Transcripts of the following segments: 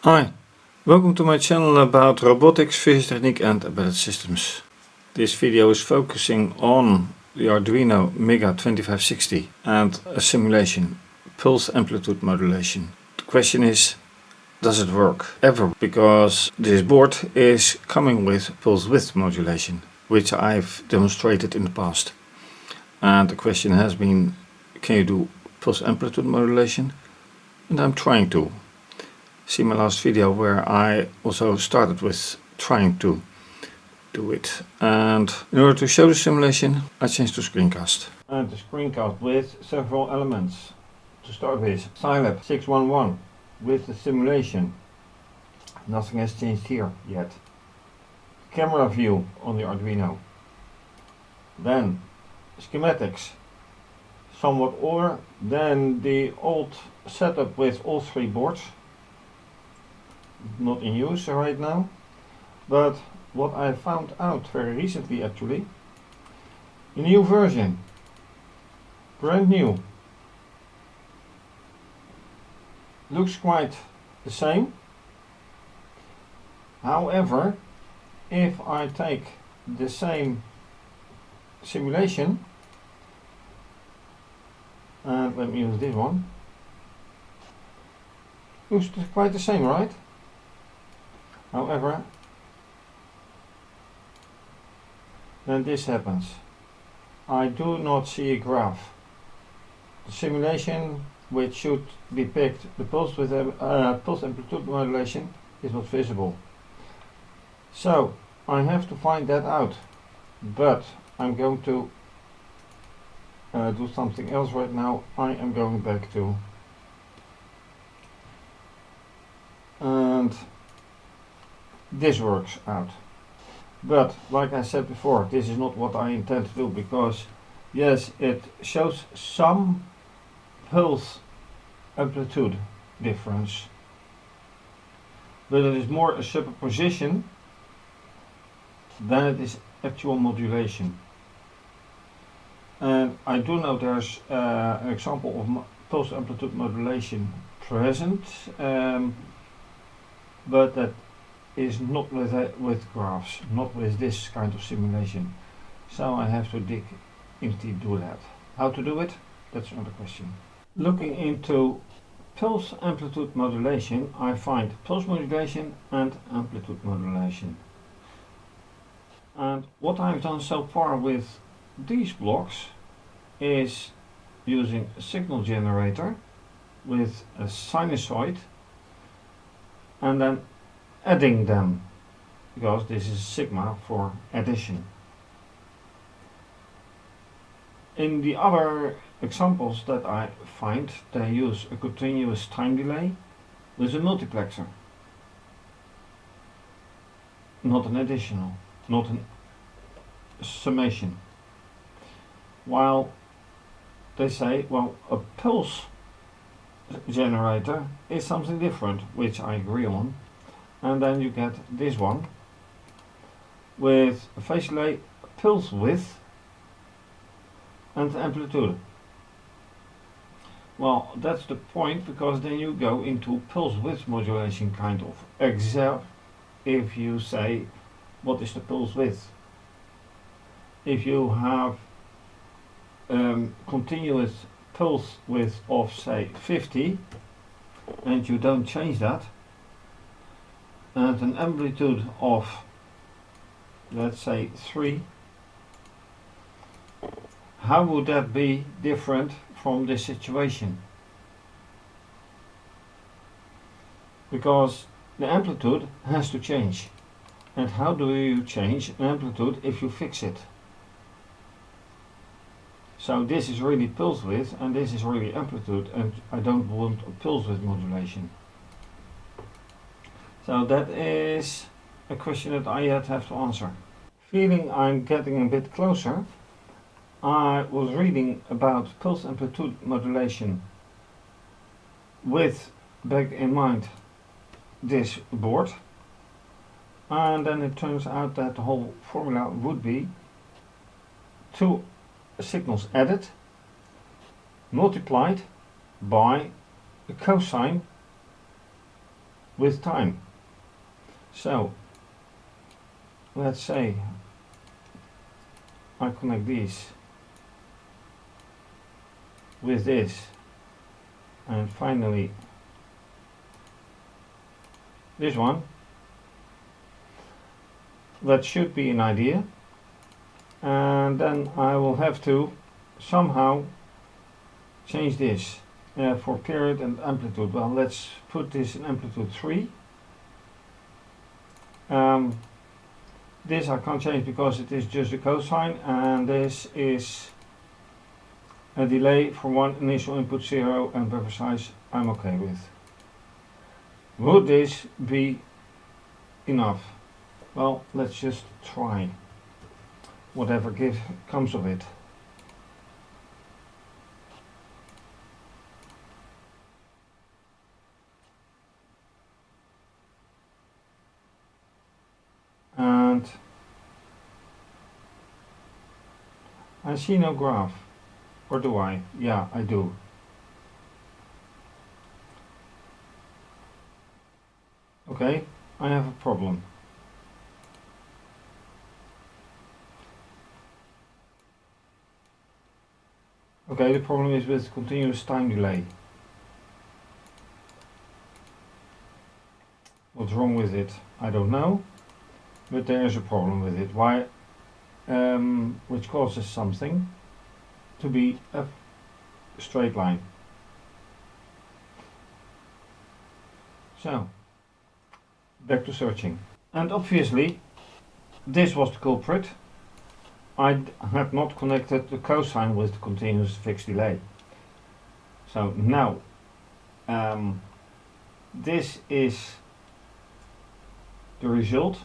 Hi, welcome to my channel about robotics, physics technique and embedded systems. This video is focusing on the Arduino Mega2560 and a simulation, pulse amplitude modulation. The question is, does it work ever? Because this board is coming with pulse width modulation, which I've demonstrated in the past. And the question has been, can you do pulse amplitude modulation? And I'm trying to. See my last video where I also started with trying to do it. And in order to show the simulation, I changed to screencast. And the screencast with several elements. To start with, Scilab 611 with the simulation. Nothing has changed here yet. Camera view on the Arduino. Then schematics. Somewhat older than the old setup with all three boards. Not in use right now, but what I found out very recently actually, a new version, brand new, looks quite the same. However, if I take the same simulation, and let me use this one, looks quite the same, right? However, then this happens. I do not see a graph. The simulation, which should depict the pulse with pulse amplitude modulation, is not visible. So I have to find that out. But I'm going to do something else right now. I am going back to and this works out. But like I said before, this is not what I intend to do, because yes, it shows some pulse amplitude difference, but it is more a superposition than it is actual modulation. And I do know there's an example of pulse amplitude modulation present, but that is not with graphs, not with this kind of simulation. So I have to dig into do that. How to do it? That's another question. Looking into pulse amplitude modulation, I find pulse modulation and amplitude modulation. And what I've done so far with these blocks is using a signal generator with a sinusoid and then adding them, because this is sigma for addition. In the other examples that I find, they use a continuous time delay with a multiplexer, not an additional, not a summation. While they say, well, a pulse generator is something different, which I agree on. And then you get this one with a phase delay, pulse width and amplitude. Well, that's the point, because then you go into pulse width modulation kind of, except if you say, what is the pulse width? If you have continuous pulse width of say 50 and you don't change that, and an amplitude of, let's say, 3, how would that be different from this situation? Because the amplitude has to change. And how do you change an amplitude if you fix it? So this is really pulse width and this is really amplitude, and I don't want a pulse width modulation. So that is a question that I yet have to answer. Feeling I'm getting a bit closer, I was reading about pulse amplitude modulation with back in mind this board, and then it turns out that the whole formula would be 2 signals added multiplied by a cosine with time. So let's say I connect these with this, and finally this one. That should be an idea, and then I will have to somehow change this for period and amplitude. Well, let's put this in amplitude 3. This I can't change because it is just a cosine, and this is a delay for one initial input 0 and buffer size I'm okay with. Would this be enough? Well, let's just try whatever comes of it. And I see no graph, or do I? Yeah, I do. Okay, I have a problem. Okay, the problem is with continuous time delay. What's wrong with it? I don't know, but there is a problem with it. Why? Which causes something to be a straight line. So, back to searching. And obviously, this was the culprit. I had not connected the cosine with the continuous fixed delay. So now, this is the result.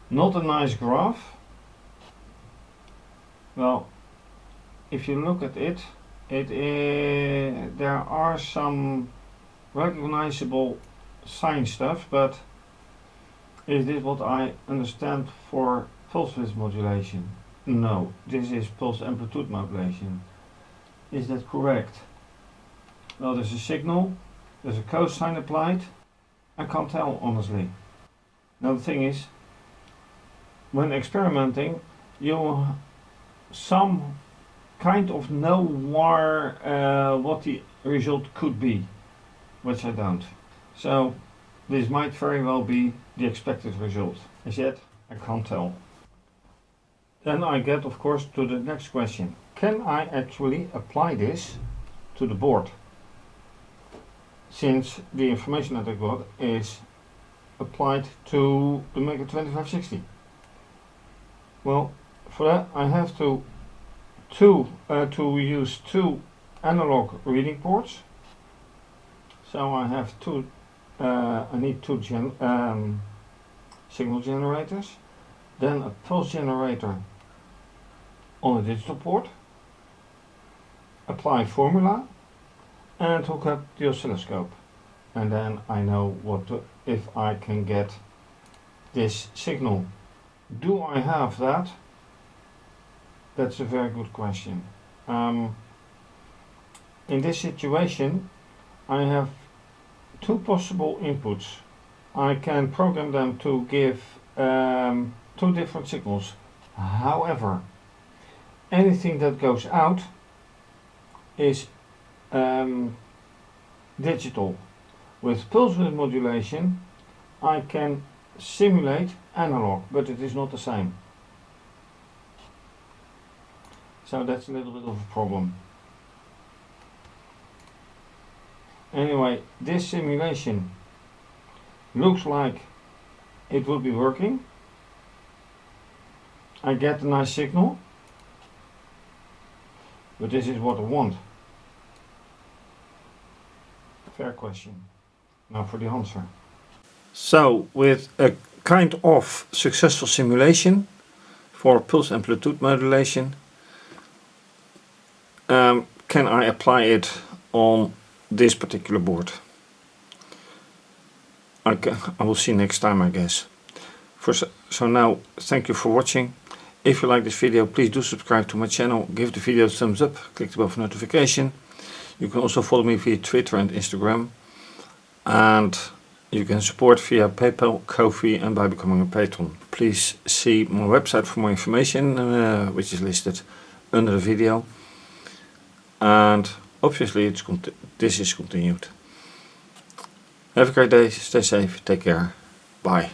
Not a nice graph. Well, if you look at it, there are some recognizable sine stuff, but is this what I understand for pulse width modulation? No, this is pulse amplitude modulation. Is that correct? Well, there's a signal, there's a cosine applied. I can't tell, honestly. Now the thing is, when experimenting, you some kind of know what the result could be, which I don't. So this might very well be the expected result. As yet, I can't tell. Then I get, of course, to the next question. Can I actually apply this to the board? Since the information that I got is applied to the Mega2560. Well, for that I have to use two analog reading ports. So I have I need two signal generators, then a pulse generator on a digital port, apply formula, and hook up the oscilloscope, and then I know if I can get this signal. Do I have that? That's a very good question. In this situation, I have two possible inputs. I can program them to give two different signals. However, anything that goes out is digital. With pulse width modulation, I can simulate analog, but it is not the same. So that's a little bit of a problem. Anyway, this simulation looks like it will be working. I get a nice signal, but this is what I want. Fair question. Now for the answer. So, with a kind of successful simulation for pulse amplitude modulation, can I apply it on this particular board? I will see next time, I guess. So now, thank you for watching. If you like this video, please do subscribe to my channel, give the video a thumbs up, click the bell for notification. You can also follow me via Twitter and Instagram. and you can support via PayPal, Ko-fi and by becoming a patron. Please see my website for more information, which is listed under the video. And obviously this is continued. Have a great day, stay safe, take care, bye.